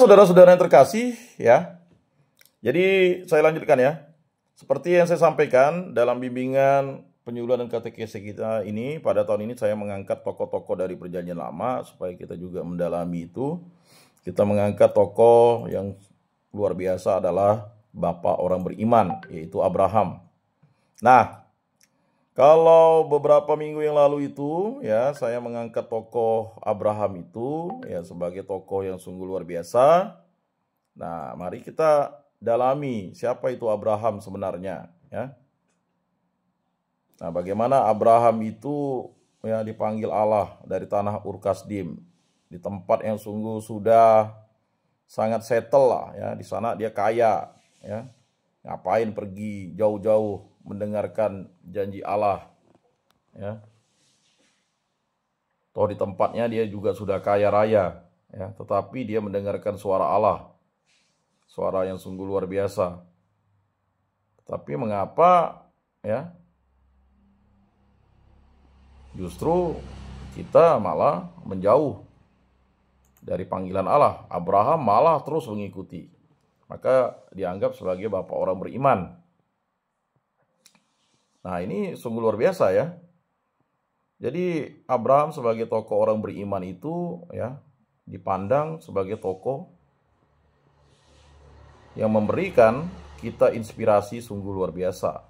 saudara-saudara yang terkasih, ya. Jadi saya lanjutkan ya. Seperti yang saya sampaikan dalam bimbingan penyuluhan dan katekese kita ini, pada tahun ini saya mengangkat tokoh-tokoh dari Perjanjian Lama supaya kita juga mendalami itu. Kita mengangkat tokoh yang luar biasa adalah bapak orang beriman, yaitu Abraham. Nah, kalau beberapa minggu yang lalu itu ya saya mengangkat tokoh Abraham itu ya sebagai tokoh yang sungguh luar biasa. Nah, mari kita dalami siapa itu Abraham sebenarnya ya. Nah, bagaimana Abraham itu ya dipanggil Allah dari tanah Ur Kasdim, di tempat yang sungguh sudah sangat settle lah ya. Di sana dia kaya ya. Ngapain pergi jauh-jauh mendengarkan janji Allah ya. Toh di tempatnya dia juga sudah kaya raya ya, tetapi dia mendengarkan suara Allah. Suara yang sungguh luar biasa. Tapi mengapa ya justru kita malah menjauh dari panggilan Allah? Abraham malah terus mengikuti. Maka dianggap sebagai bapak orang beriman. Nah, ini sungguh luar biasa ya. Jadi Abraham sebagai tokoh orang beriman itu ya dipandang sebagai tokoh yang memberikan kita inspirasi sungguh luar biasa.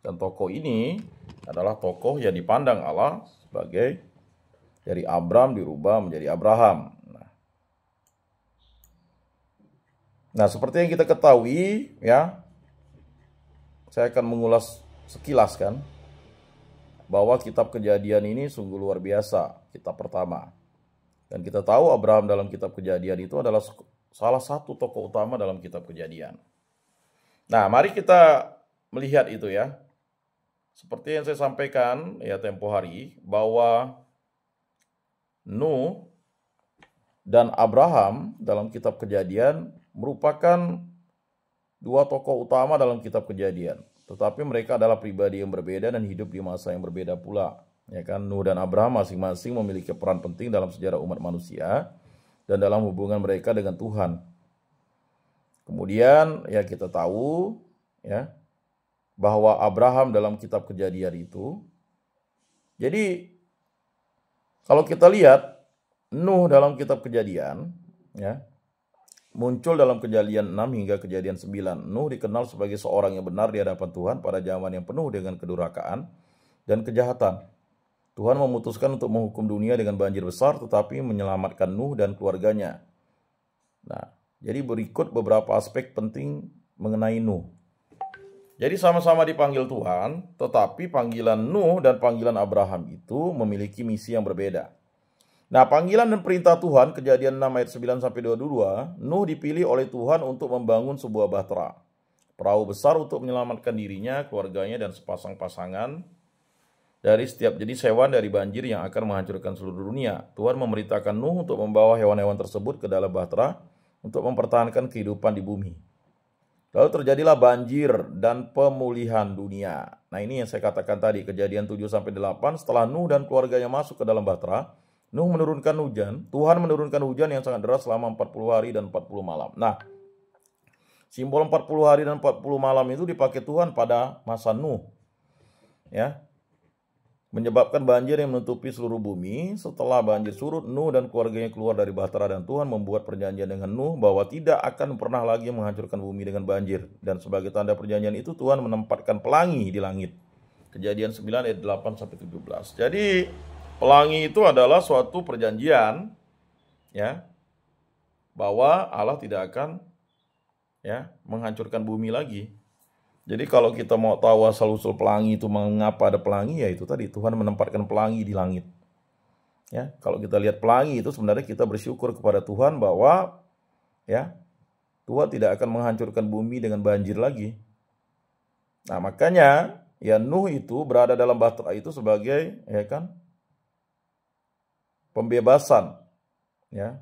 Dan tokoh ini adalah tokoh yang dipandang Allah sebagai dari Abram dirubah menjadi Abraham. Nah, seperti yang kita ketahui ya, saya akan mengulas sekilas kan, bahwa kitab Kejadian ini sungguh luar biasa, kitab pertama. Dan kita tahu Abraham dalam kitab Kejadian itu adalah salah satu tokoh utama dalam kitab Kejadian. Nah, mari kita melihat itu ya. Seperti yang saya sampaikan ya tempo hari, bahwa Nuh dan Abraham dalam kitab Kejadian merupakan dua tokoh utama dalam kitab Kejadian. Tetapi mereka adalah pribadi yang berbeda dan hidup di masa yang berbeda pula. Ya kan, Nuh dan Abraham masing-masing memiliki peran penting dalam sejarah umat manusia dan dalam hubungan mereka dengan Tuhan. Kemudian ya kita tahu ya bahwa Abraham dalam kitab Kejadian itu, jadi kalau kita lihat Nuh dalam kitab Kejadian ya muncul dalam Kejadian 6 hingga Kejadian 9. Nuh dikenal sebagai seorang yang benar di hadapan Tuhan pada zaman yang penuh dengan kedurhakaan dan kejahatan. Tuhan memutuskan untuk menghukum dunia dengan banjir besar tetapi menyelamatkan Nuh dan keluarganya. Nah, jadi berikut beberapa aspek penting mengenai Nuh. Jadi sama-sama dipanggil Tuhan, tetapi panggilan Nuh dan panggilan Abraham itu memiliki misi yang berbeda. Nah, panggilan dan perintah Tuhan, Kejadian 6 ayat 9 sampai 22, Nuh dipilih oleh Tuhan untuk membangun sebuah bahtera, perahu besar untuk menyelamatkan dirinya, keluarganya, dan sepasang pasangan dari setiap jenis hewan dari banjir yang akan menghancurkan seluruh dunia. Tuhan memerintahkan Nuh untuk membawa hewan-hewan tersebut ke dalam bahtera untuk mempertahankan kehidupan di bumi. Lalu terjadilah banjir dan pemulihan dunia. Nah, ini yang saya katakan tadi, Kejadian 7 sampai 8, setelah Nuh dan keluarganya masuk ke dalam bahtera, Nuh menurunkan hujan, Tuhan menurunkan hujan yang sangat deras selama 40 hari dan 40 malam. Nah, simbol 40 hari dan 40 malam itu dipakai Tuhan pada masa Nuh. Ya. Menyebabkan banjir yang menutupi seluruh bumi. Setelah banjir surut, Nuh dan keluarganya keluar dari bahtera dan Tuhan membuat perjanjian dengan Nuh bahwa tidak akan pernah lagi menghancurkan bumi dengan banjir. Dan sebagai tanda perjanjian itu Tuhan menempatkan pelangi di langit. Kejadian 9 ayat 8 sampai 17. Jadi pelangi itu adalah suatu perjanjian ya bahwa Allah tidak akan ya menghancurkan bumi lagi. Jadi kalau kita mau tahu asal-usul pelangi itu mengapa ada pelangi, ya itu tadi Tuhan menempatkan pelangi di langit. Ya, kalau kita lihat pelangi itu sebenarnya kita bersyukur kepada Tuhan bahwa ya Tuhan tidak akan menghancurkan bumi dengan banjir lagi. Nah, makanya ya Nuh itu berada dalam bahtera itu sebagai ya kan pembebasan ya,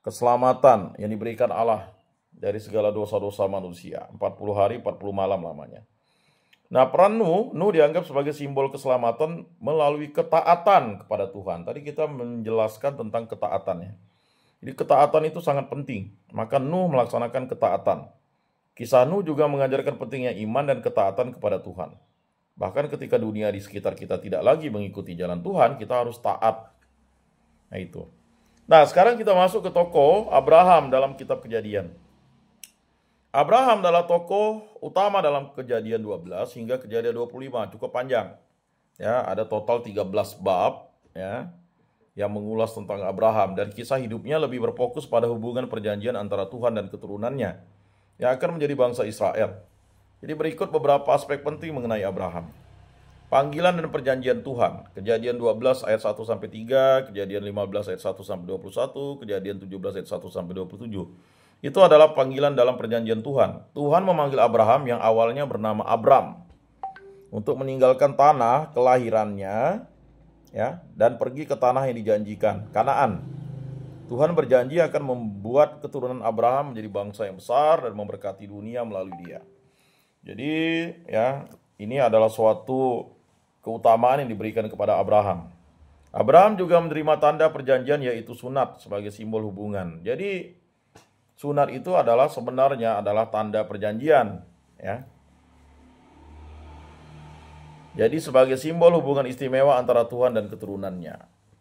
keselamatan yang diberikan Allah dari segala dosa-dosa manusia. 40 hari 40 malam lamanya. Nah, peran Nuh dianggap sebagai simbol keselamatan melalui ketaatan kepada Tuhan. Tadi kita menjelaskan tentang ketaatannya. Jadi ketaatan itu sangat penting. Maka Nuh melaksanakan ketaatan. Kisah Nuh juga mengajarkan pentingnya iman dan ketaatan kepada Tuhan. Bahkan ketika dunia di sekitar kita tidak lagi mengikuti jalan Tuhan, kita harus taat. Nah itu. Nah sekarang kita masuk ke tokoh Abraham dalam kitab Kejadian. Abraham adalah tokoh utama dalam Kejadian 12 hingga Kejadian 25, cukup panjang. Ya, ada total 13 bab ya yang mengulas tentang Abraham, dan kisah hidupnya lebih berfokus pada hubungan perjanjian antara Tuhan dan keturunannya yang akan menjadi bangsa Israel. Jadi berikut beberapa aspek penting mengenai Abraham. Panggilan dan perjanjian Tuhan. Kejadian 12 ayat 1 sampai 3, Kejadian 15 ayat 1 sampai 21, Kejadian 17 ayat 1 sampai 27. Itu adalah panggilan dalam perjanjian Tuhan. Tuhan memanggil Abraham yang awalnya bernama Abram untuk meninggalkan tanah kelahirannya ya dan pergi ke tanah yang dijanjikan, Kanaan. Tuhan berjanji akan membuat keturunan Abraham menjadi bangsa yang besar dan memberkati dunia melalui dia. Jadi ya, ini adalah suatu keutamaan yang diberikan kepada Abraham. Abraham juga menerima tanda perjanjian yaitu sunat sebagai simbol hubungan. Jadi sunat itu adalah sebenarnya adalah tanda perjanjian ya. Jadi sebagai simbol hubungan istimewa antara Tuhan dan keturunannya.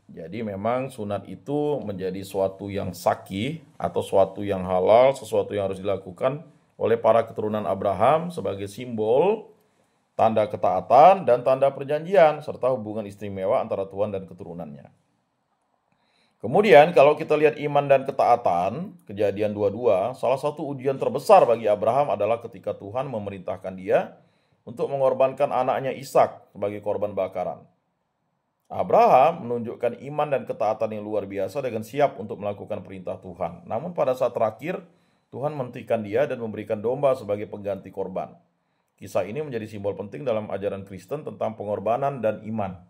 Jadi memang sunat itu menjadi suatu yang saki atau suatu yang halal, sesuatu yang harus dilakukan oleh para keturunan Abraham sebagai simbol tanda ketaatan dan tanda perjanjian serta hubungan istimewa antara Tuhan dan keturunannya. Kemudian kalau kita lihat iman dan ketaatan, Kejadian 22, salah satu ujian terbesar bagi Abraham adalah ketika Tuhan memerintahkan dia untuk mengorbankan anaknya Ishak sebagai korban bakaran. Abraham menunjukkan iman dan ketaatan yang luar biasa dengan siap untuk melakukan perintah Tuhan. Namun pada saat terakhir, Tuhan menghentikan dia dan memberikan domba sebagai pengganti korban. Kisah ini menjadi simbol penting dalam ajaran Kristen tentang pengorbanan dan iman.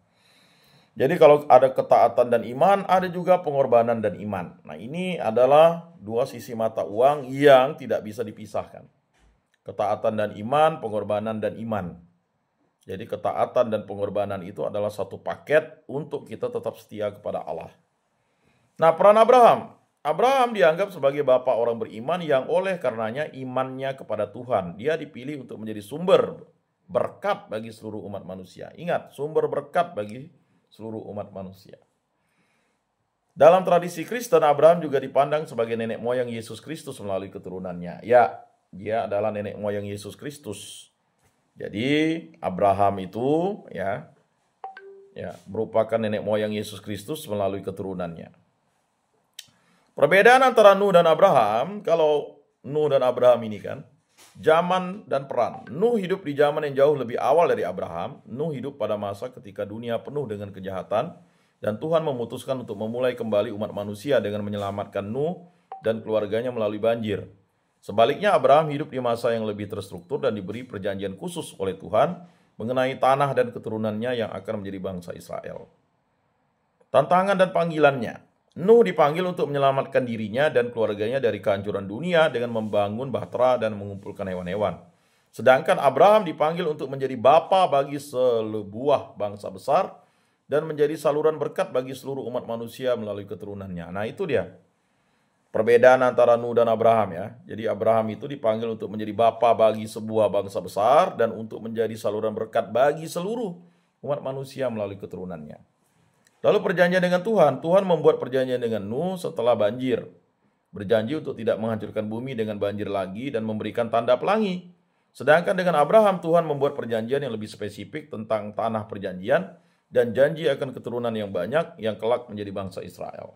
Jadi kalau ada ketaatan dan iman, ada juga pengorbanan dan iman. Nah ini adalah dua sisi mata uang yang tidak bisa dipisahkan. Ketaatan dan iman, pengorbanan dan iman. Jadi ketaatan dan pengorbanan itu adalah satu paket untuk kita tetap setia kepada Allah. Nah peran Abraham. Abraham dianggap sebagai bapak orang beriman yang oleh karenanya imannya kepada Tuhan. Dia dipilih untuk menjadi sumber berkat bagi seluruh umat manusia. Ingat, sumber berkat bagi seluruh umat manusia. Dalam tradisi Kristen, Abraham juga dipandang sebagai nenek moyang Yesus Kristus melalui keturunannya. Ya, dia adalah nenek moyang Yesus Kristus. Jadi Abraham itu ya merupakan nenek moyang Yesus Kristus melalui keturunannya. Perbedaan antara Nuh dan Abraham, kalau Nuh dan Abraham ini kan zaman dan peran. Nuh hidup di zaman yang jauh lebih awal dari Abraham. Nuh hidup pada masa ketika dunia penuh dengan kejahatan dan Tuhan memutuskan untuk memulai kembali umat manusia dengan menyelamatkan Nuh dan keluarganya melalui banjir. Sebaliknya Abraham hidup di masa yang lebih terstruktur dan diberi perjanjian khusus oleh Tuhan mengenai tanah dan keturunannya yang akan menjadi bangsa Israel. Tantangan dan panggilannya. Nuh dipanggil untuk menyelamatkan dirinya dan keluarganya dari kehancuran dunia dengan membangun bahtera dan mengumpulkan hewan-hewan. Sedangkan Abraham dipanggil untuk menjadi bapa bagi sebuah bangsa besar dan menjadi saluran berkat bagi seluruh umat manusia melalui keturunannya. Nah itu dia perbedaan antara Nuh dan Abraham ya. Jadi Abraham itu dipanggil untuk menjadi bapa bagi sebuah bangsa besar dan untuk menjadi saluran berkat bagi seluruh umat manusia melalui keturunannya. Lalu perjanjian dengan Tuhan. Tuhan membuat perjanjian dengan Nuh setelah banjir. Berjanji untuk tidak menghancurkan bumi dengan banjir lagi dan memberikan tanda pelangi. Sedangkan dengan Abraham, Tuhan membuat perjanjian yang lebih spesifik tentang tanah perjanjian dan janji akan keturunan yang banyak yang kelak menjadi bangsa Israel.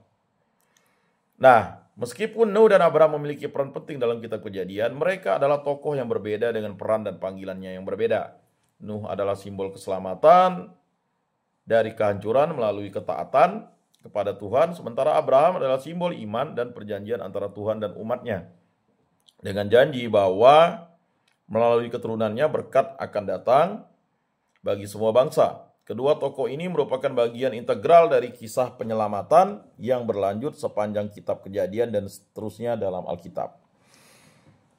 Nah, meskipun Nuh dan Abraham memiliki peran penting dalam kitab Kejadian, mereka adalah tokoh yang berbeda dengan peran dan panggilannya yang berbeda. Nuh adalah simbol keselamatan dari kehancuran melalui ketaatan kepada Tuhan, sementara Abraham adalah simbol iman dan perjanjian antara Tuhan dan umatnya. Dengan janji bahwa melalui keturunannya berkat akan datang bagi semua bangsa. Kedua tokoh ini merupakan bagian integral dari kisah penyelamatan yang berlanjut sepanjang kitab Kejadian dan seterusnya dalam Alkitab.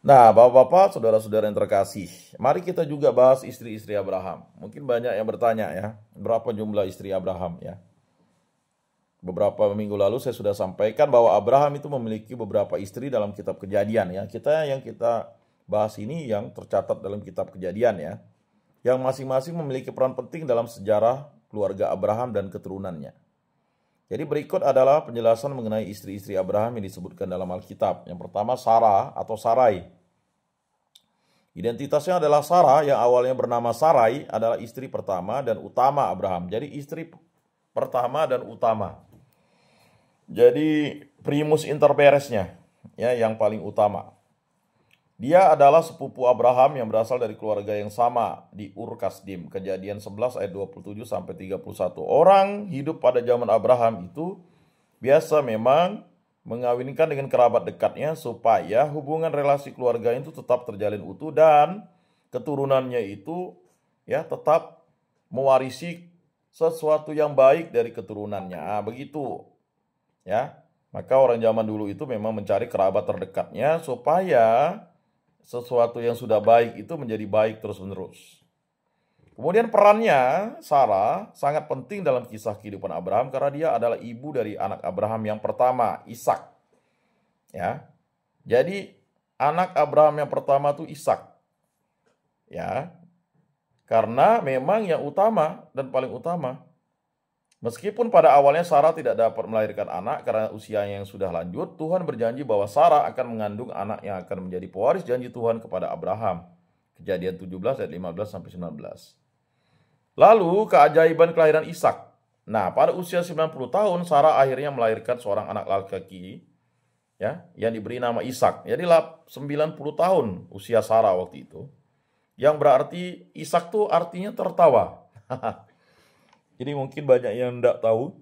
Nah, bapak-bapak, saudara-saudara yang terkasih, mari kita juga bahas istri-istri Abraham. Mungkin banyak yang bertanya ya, berapa jumlah istri Abraham ya. beberapa minggu lalu saya sudah sampaikan bahwa Abraham itu memiliki beberapa istri dalam kitab Kejadian ya. Yang kita bahas ini yang tercatat dalam kitab Kejadian ya. Yang masing-masing memiliki peran penting dalam sejarah keluarga Abraham dan keturunannya. Jadi berikut adalah penjelasan mengenai istri-istri Abraham yang disebutkan dalam Alkitab. Yang pertama Sarah atau Sarai. Identitasnya adalah Sarah yang awalnya bernama Sarai adalah istri pertama dan utama Abraham. Jadi istri pertama dan utama. Jadi primus inter paresnya ya, yang paling utama. Dia adalah sepupu Abraham yang berasal dari keluarga yang sama di Ur Kasdim. Kejadian 11 ayat 27 sampai 31. Orang hidup pada zaman Abraham itu biasa memang mengawinkan dengan kerabat dekatnya supaya hubungan relasi keluarga itu tetap terjalin utuh dan keturunannya itu ya tetap mewarisi sesuatu yang baik dari keturunannya. Begitu. Ya. Maka orang zaman dulu itu memang mencari kerabat terdekatnya supaya sesuatu yang sudah baik itu menjadi baik terus-menerus. Kemudian perannya Sarah sangat penting dalam kisah kehidupan Abraham karena dia adalah ibu dari anak Abraham yang pertama, Ishak. Ya. Jadi anak Abraham yang pertama itu Ishak. Ya. Karena memang yang utama dan paling utama. Meskipun pada awalnya Sarah tidak dapat melahirkan anak karena usianya yang sudah lanjut, Tuhan berjanji bahwa Sarah akan mengandung anak yang akan menjadi pewaris janji Tuhan kepada Abraham. Kejadian 17 ayat 15 sampai 19. Lalu keajaiban kelahiran Ishak. Nah, pada usia 90 tahun Sarah akhirnya melahirkan seorang anak laki-laki ya, yang diberi nama Ishak. Jadi 90 tahun usia Sarah waktu itu. Yang berarti Ishak tuh artinya tertawa. Jadi mungkin banyak yang tidak tahu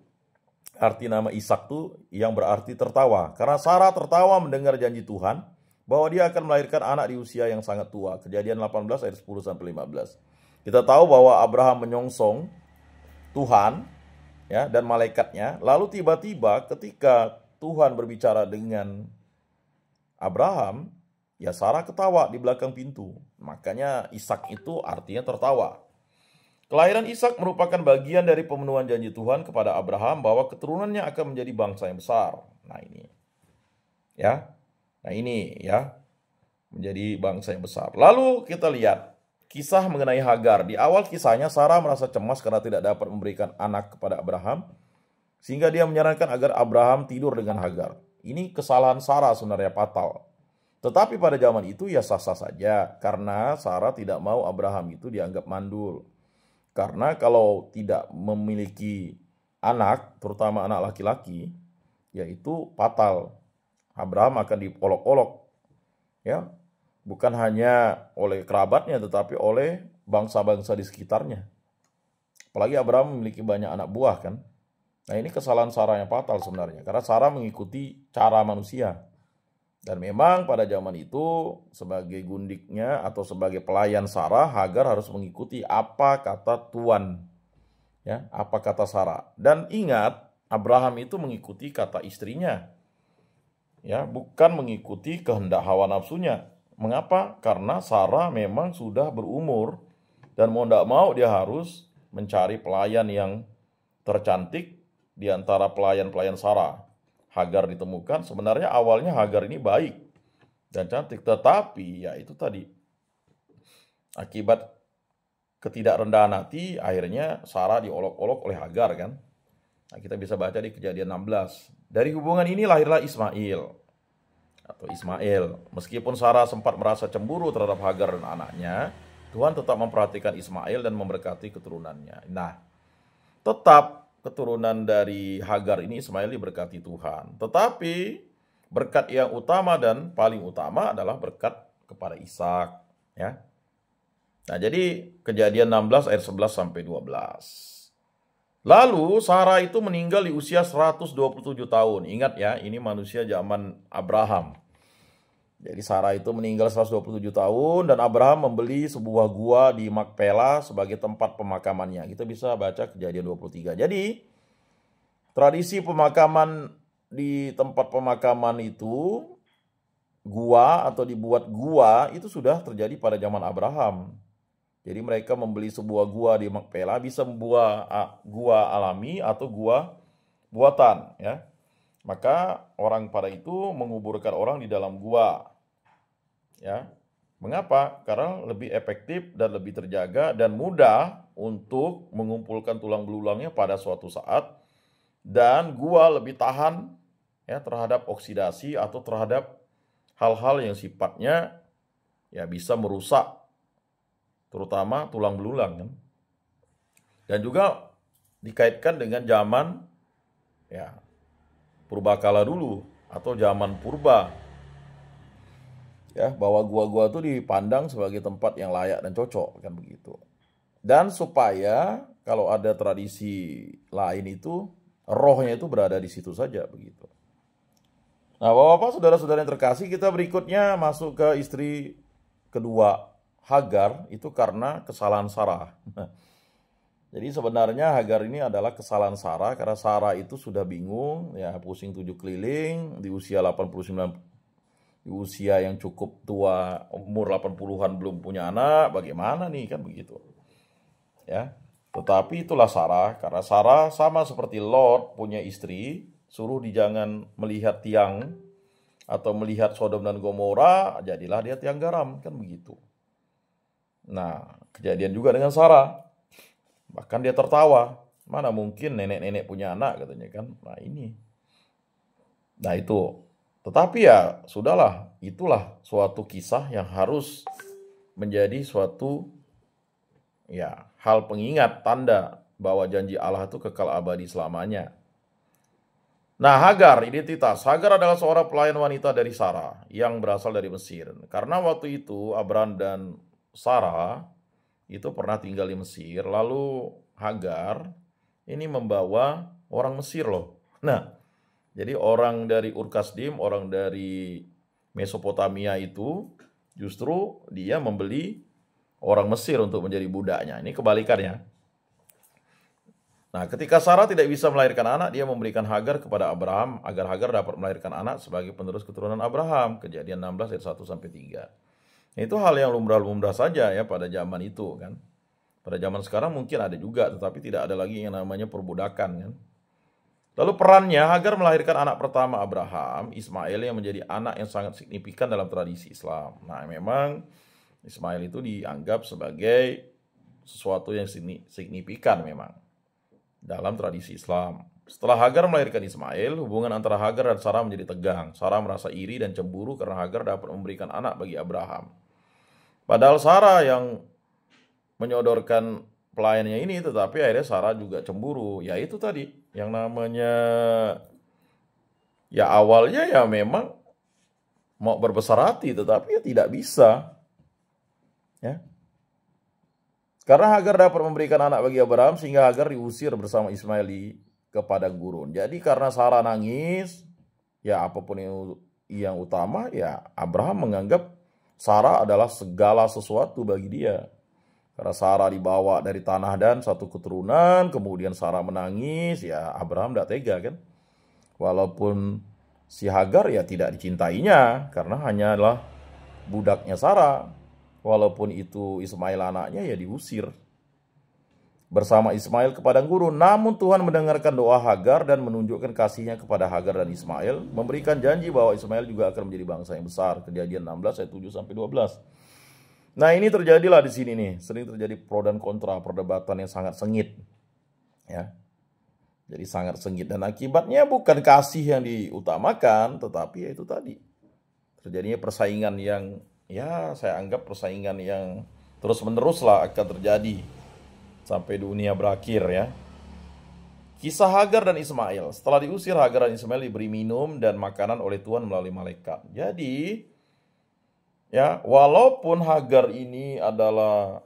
arti nama Ishak tuh yang berarti tertawa. Karena Sarah tertawa mendengar janji Tuhan bahwa dia akan melahirkan anak di usia yang sangat tua. Kejadian 18 ayat 10 sampai 15. Kita tahu bahwa Abraham menyongsong Tuhan ya dan malaikatnya. Lalu tiba-tiba ketika Tuhan berbicara dengan Abraham, ya Sarah ketawa di belakang pintu. Makanya Ishak itu artinya tertawa. Kelahiran Ishak merupakan bagian dari pemenuhan janji Tuhan kepada Abraham bahwa keturunannya akan menjadi bangsa yang besar. Nah ini ya, menjadi bangsa yang besar. Lalu kita lihat kisah mengenai Hagar. Di awal kisahnya Sarah merasa cemas karena tidak dapat memberikan anak kepada Abraham, sehingga dia menyarankan agar Abraham tidur dengan Hagar. Ini kesalahan Sarah sebenarnya fatal. Tetapi pada zaman itu ya sah-sah saja karena Sarah tidak mau Abraham itu dianggap mandul. Karena kalau tidak memiliki anak, terutama anak laki-laki, yaitu fatal. Abraham akan diolok-olok. Ya, bukan hanya oleh kerabatnya, tetapi oleh bangsa-bangsa di sekitarnya. Apalagi Abraham memiliki banyak anak buah kan. Nah ini kesalahan Sarah yang fatal sebenarnya. Karena Sarah mengikuti cara manusia. Dan memang pada zaman itu sebagai gundiknya atau sebagai pelayan Sarah, Hagar harus mengikuti apa kata Tuhan. Ya, apa kata Sarah. Dan ingat, Abraham itu mengikuti kata istrinya. Ya, bukan mengikuti kehendak hawa nafsunya. Mengapa? Karena Sarah memang sudah berumur dan mau tidak mau dia harus mencari pelayan yang tercantik di antara pelayan-pelayan Sarah. Hagar ditemukan, sebenarnya awalnya Hagar ini baik dan cantik, tetapi ya itu tadi akibat ketidakrendahan hati akhirnya Sarah diolok-olok oleh Hagar kan. Nah, kita bisa baca di Kejadian 16. Dari hubungan ini lahirlah Ismail. Meskipun Sarah sempat merasa cemburu terhadap Hagar dan anaknya, Tuhan tetap memperhatikan Ismail dan memberkati keturunannya. Nah, tetap keturunan dari Hagar ini Ismail diberkati Tuhan. Tetapi berkat yang utama dan paling utama adalah berkat kepada Ishak. Ya. Nah jadi Kejadian 16 ayat 11 sampai 12. Lalu Sarah itu meninggal di usia 127 tahun. Ingat ya, ini manusia zaman Abraham. Jadi Sarah itu meninggal 127 tahun dan Abraham membeli sebuah gua di Makpela sebagai tempat pemakamannya. Kita bisa baca Kejadian 23. Jadi tradisi pemakaman di tempat pemakaman itu, gua atau dibuat gua itu sudah terjadi pada zaman Abraham. Jadi mereka membeli sebuah gua di Makpela, bisa membuat gua alami atau gua buatan, ya. Maka orang pada itu menguburkan orang di dalam gua, ya. Mengapa? Karena lebih efektif dan lebih terjaga dan mudah untuk mengumpulkan tulang belulangnya pada suatu saat, dan gua lebih tahan ya terhadap oksidasi atau terhadap hal-hal yang sifatnya ya bisa merusak terutama tulang belulang kan. Dan juga dikaitkan dengan zaman ya purbakala dulu atau zaman purba, ya, bahwa gua-gua itu dipandang sebagai tempat yang layak dan cocok kan begitu. Dan supaya kalau ada tradisi lain itu rohnya itu berada di situ saja begitu. Nah, Bapak-bapak, saudara-saudara yang terkasih, kita berikutnya masuk ke istri kedua Hagar itu karena kesalahan Sarah. Jadi sebenarnya Hagar ini adalah kesalahan Sarah karena Sarah itu sudah bingung, ya, pusing 7 keliling di usia 89, di usia yang cukup tua, umur 80-an belum punya anak, bagaimana nih kan begitu. Ya. Tetapi itulah Sarah, karena Sarah sama seperti Lot punya istri, suruh jangan melihat tiang atau melihat Sodom dan Gomora, jadilah dia tiang garam kan begitu. Nah, kejadian juga dengan Sarah. Bahkan dia tertawa, mana mungkin nenek-nenek punya anak katanya kan. Nah ini. Nah itu. Tetapi ya sudahlah, itulah suatu kisah yang harus menjadi suatu ya hal pengingat, tanda bahwa janji Allah itu kekal abadi selamanya. Nah, Hagar, identitas. Hagar adalah seorang pelayan wanita dari Sarah yang berasal dari Mesir. Karena waktu itu Abram dan Sarah itu pernah tinggal di Mesir, lalu Hagar ini membawa orang Mesir loh. Nah, jadi orang dari Ur Kasdim, orang dari Mesopotamia itu justru dia membeli orang Mesir untuk menjadi budaknya. Ini kebalikannya. Nah, ketika Sarah tidak bisa melahirkan anak, dia memberikan Hagar kepada Abraham agar Hagar dapat melahirkan anak sebagai penerus keturunan Abraham. Kejadian 16 ayat 1-3. Itu hal yang lumrah-lumrah saja ya pada zaman itu kan. Pada zaman sekarang mungkin ada juga, tetapi tidak ada lagi yang namanya perbudakan kan. Lalu perannya Hagar melahirkan anak pertama Abraham, Ismail, yang menjadi anak yang sangat signifikan dalam tradisi Islam. Nah, memang Ismail itu dianggap sebagai sesuatu yang signifikan memang dalam tradisi Islam. Setelah Hagar melahirkan Ismail, hubungan antara Hagar dan Sarah menjadi tegang. Sarah merasa iri dan cemburu karena Hagar dapat memberikan anak bagi Abraham. Padahal Sarah yang menyodorkan pelayannya ini, tetapi akhirnya Sarah juga cemburu. Ya itu tadi, yang namanya, ya awalnya ya memang mau berbesar hati, tetapi ya tidak bisa. Ya. Karena Hagar dapat memberikan anak bagi Abraham, sehingga Hagar diusir bersama Ismail ke padang gurun. Jadi karena Sarah nangis, ya apapun yang utama, ya Abraham menganggap Sarah adalah segala sesuatu bagi dia. Karena Sarah dibawa dari tanah dan satu keturunan, kemudian Sarah menangis, ya Abraham tidak tega kan. Walaupun si Hagar ya tidak dicintainya, karena hanyalah budaknya Sarah. Walaupun itu Ismail anaknya, ya diusir bersama Ismail ke padang gurun. Namun Tuhan mendengarkan doa Hagar dan menunjukkan kasihnya kepada Hagar dan Ismail, memberikan janji bahwa Ismail juga akan menjadi bangsa yang besar. Kejadian 16 ayat 7-12. Nah, ini terjadilah di sini nih, sering terjadi pro dan kontra, perdebatan yang sangat sengit. Ya. Jadi sangat sengit, dan akibatnya bukan kasih yang diutamakan, tetapi ya itu tadi. Terjadinya persaingan yang ya saya anggap persaingan yang terus-menerus lah akan terjadi sampai dunia berakhir ya. Kisah Hagar dan Ismail. Setelah diusir, Hagar dan Ismail diberi minum dan makanan oleh Tuhan melalui malaikat. Jadi ya, walaupun Hagar ini adalah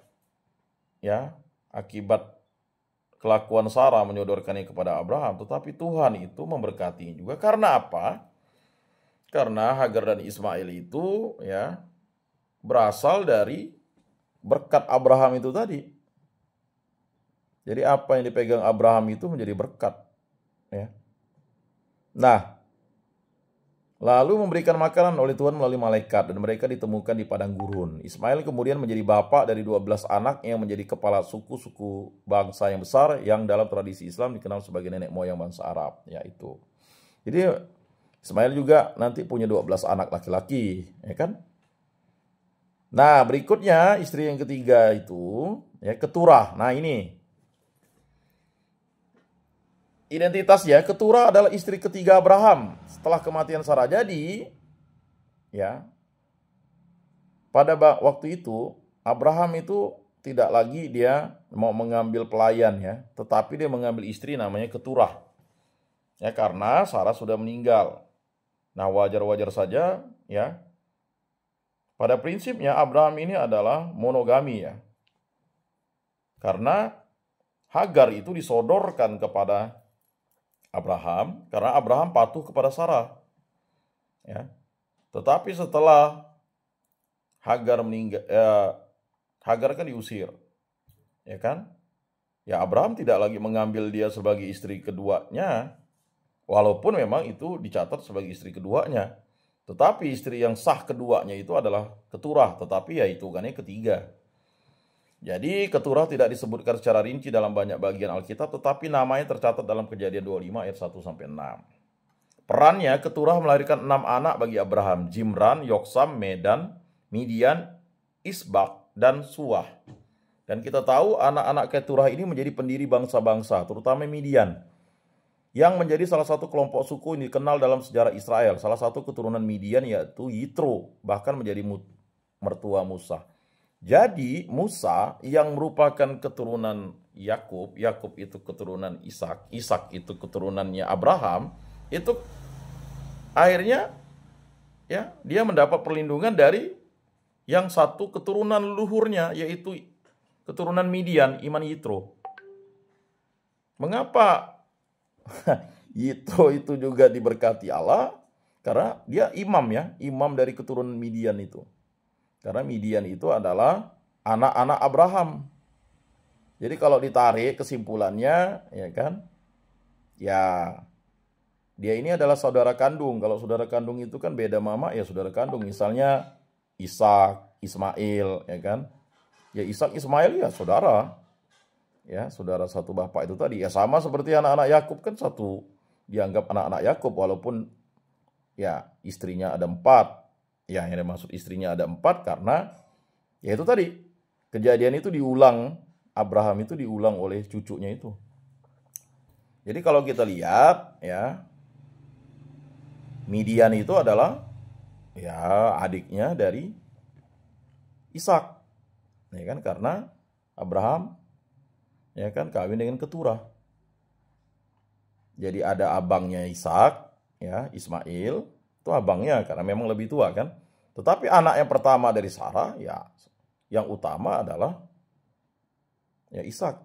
ya akibat kelakuan Sarah menyodorkannya kepada Abraham, tetapi Tuhan itu memberkati juga. Karena apa? Karena Hagar dan Ismail itu ya berasal dari berkat Abraham itu tadi. Jadi apa yang dipegang Abraham itu menjadi berkat. Ya. Nah, lalu memberikan makanan oleh Tuhan melalui malaikat, dan mereka ditemukan di padang gurun. Ismail kemudian menjadi bapak dari 12 anak yang menjadi kepala suku-suku bangsa yang besar yang dalam tradisi Islam dikenal sebagai nenek moyang bangsa Arab, yaitu. Jadi Ismail juga nanti punya 12 anak laki-laki, ya kan? Nah, berikutnya istri yang ketiga itu ya Keturah. Nah, ini identitasnya, Keturah adalah istri ketiga Abraham setelah kematian Sarah. Jadi, ya, pada waktu itu Abraham itu tidak lagi dia mau mengambil pelayan ya, tetapi dia mengambil istri namanya Keturah. Ya, karena Sarah sudah meninggal. Nah, wajar-wajar saja ya. Pada prinsipnya Abraham ini adalah monogami ya. Karena Hagar itu disodorkan kepada Abraham karena Abraham patuh kepada Sarah. Ya. Tetapi setelah Hagar meninggal, Hagar kan diusir. Ya kan? Ya, Abraham tidak lagi mengambil dia sebagai istri keduanya, walaupun memang itu dicatat sebagai istri keduanya. Tetapi istri yang sah keduanya itu adalah Keturah, tetapi ya hitungannya ketiga. Jadi Keturah tidak disebutkan secara rinci dalam banyak bagian Alkitab, tetapi namanya tercatat dalam Kejadian 25 ayat 1-6. Perannya, Keturah melahirkan 6 anak bagi Abraham: Jimran, Yoksam, Medan, Midian, Isbak, dan Suah. Dan kita tahu anak-anak Keturah ini menjadi pendiri bangsa-bangsa, terutama Midian, yang menjadi salah satu kelompok suku yang dikenal dalam sejarah Israel. Salah satu keturunan Midian yaitu Yitro, bahkan menjadi mertua Musa. Jadi Musa yang merupakan keturunan Yakub, Yakub itu keturunan Ishak, Ishak itu keturunannya Abraham, itu akhirnya ya dia mendapat perlindungan dari yang satu keturunan leluhurnya, yaitu keturunan Midian, iman Yitro. Mengapa Yitro itu juga diberkati Allah? Karena dia imam ya, imam dari keturunan Midian itu. Karena Midian itu adalah anak-anak Abraham. Jadi kalau ditarik kesimpulannya, ya kan, ya dia ini adalah saudara kandung. Kalau saudara kandung itu kan beda mama, ya saudara kandung. Misalnya Ishak, Ismail, ya kan. Ya Ishak, Ismail ya saudara. Ya, saudara satu bapak itu tadi. Ya sama seperti anak-anak Yakub kan satu dianggap anak-anak Yakub, walaupun ya istrinya ada 4. Ya, yang dimaksud istrinya ada 4 karena ya itu tadi, kejadian itu diulang, Abraham itu diulang oleh cucunya itu. Jadi kalau kita lihat ya, Midian itu adalah ya adiknya dari Ishak. Ya kan, karena Abraham ya kan kawin dengan Keturah. Jadi ada abangnya Ishak ya, Ismail. Itu abangnya karena memang lebih tua kan. Tetapi anak yang pertama dari Sarah ya yang utama adalah ya Ishak.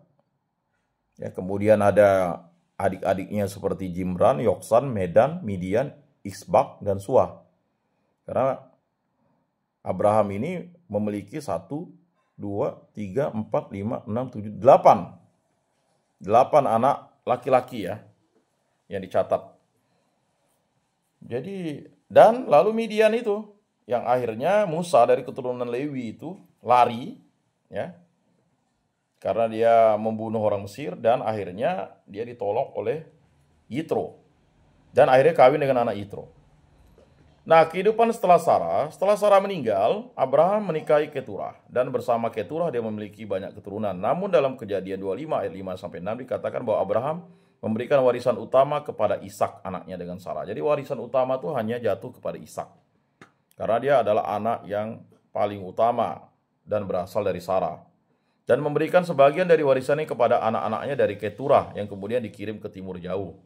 Ya, kemudian ada adik-adiknya seperti Jimran, Yoksan, Medan, Midian, Isbak, dan Suah. Karena Abraham ini memiliki 1, 2, 3, 4, 5, 6, 7, 8. 8 anak laki-laki ya yang dicatat. Jadi, dan lalu Midian itu, yang akhirnya Musa dari keturunan Lewi itu lari, ya, karena dia membunuh orang Mesir, dan akhirnya dia ditolong oleh Yitro. Dan akhirnya kawin dengan anak Yitro. Nah, kehidupan setelah Sarah meninggal, Abraham menikahi Keturah. Dan bersama Keturah dia memiliki banyak keturunan. Namun dalam Kejadian 25 ayat 5-6 dikatakan bahwa Abraham memberikan warisan utama kepada Ishak anaknya dengan Sarah. Jadi warisan utama itu hanya jatuh kepada Ishak. Karena dia adalah anak yang paling utama dan berasal dari Sarah. Dan memberikan sebagian dari warisannya kepada anak-anaknya dari Keturah yang kemudian dikirim ke timur jauh.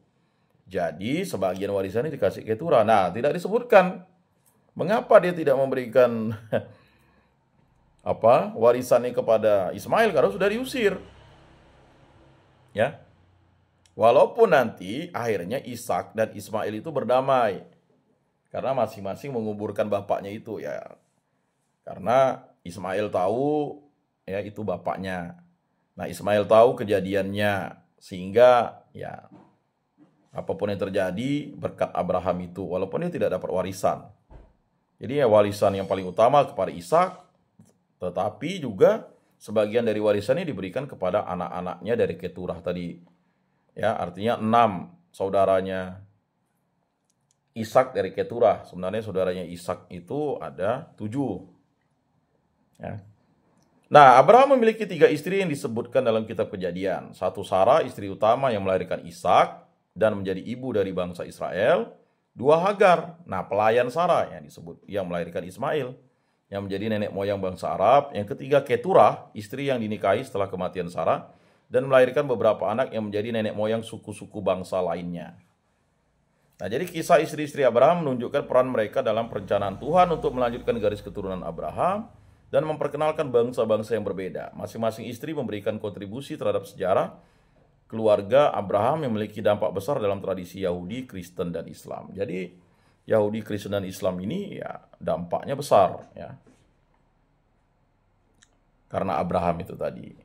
Jadi sebagian warisannya dikasih Keturah. Nah, tidak disebutkan mengapa dia tidak memberikan warisannya kepada Ismail, karena sudah diusir. Ya. Walaupun nanti akhirnya Ishak dan Ismail itu berdamai. Karena masing-masing menguburkan bapaknya itu ya. Karena Ismail tahu ya itu bapaknya. Nah, Ismail tahu kejadiannya sehingga ya Apapun yang terjadi, berkat Abraham itu, walaupun dia tidak dapat warisan. Jadi ya warisan yang paling utama kepada Ishak, tetapi juga sebagian dari warisannya diberikan kepada anak-anaknya dari Keturah tadi. Ya, artinya 6 saudaranya Ishak dari Keturah. Sebenarnya saudaranya Ishak itu ada 7. Ya. Nah, Abraham memiliki 3 istri yang disebutkan dalam kitab Kejadian. 1 Sarah, istri utama yang melahirkan Ishak dan menjadi ibu dari bangsa Israel. 2 Hagar, nah pelayan Sarah yang disebut, yang melahirkan Ismail, yang menjadi nenek moyang bangsa Arab. Yang ketiga Keturah, istri yang dinikahi setelah kematian Sarah dan melahirkan beberapa anak yang menjadi nenek moyang suku-suku bangsa lainnya. Nah, jadi kisah istri-istri Abraham menunjukkan peran mereka dalam perencanaan Tuhan untuk melanjutkan garis keturunan Abraham dan memperkenalkan bangsa-bangsa yang berbeda. Masing-masing istri memberikan kontribusi terhadap sejarah keluarga Abraham yang memiliki dampak besar dalam tradisi Yahudi, Kristen, dan Islam. Jadi Yahudi, Kristen, dan Islam ini ya dampaknya besar ya, karena Abraham itu tadi.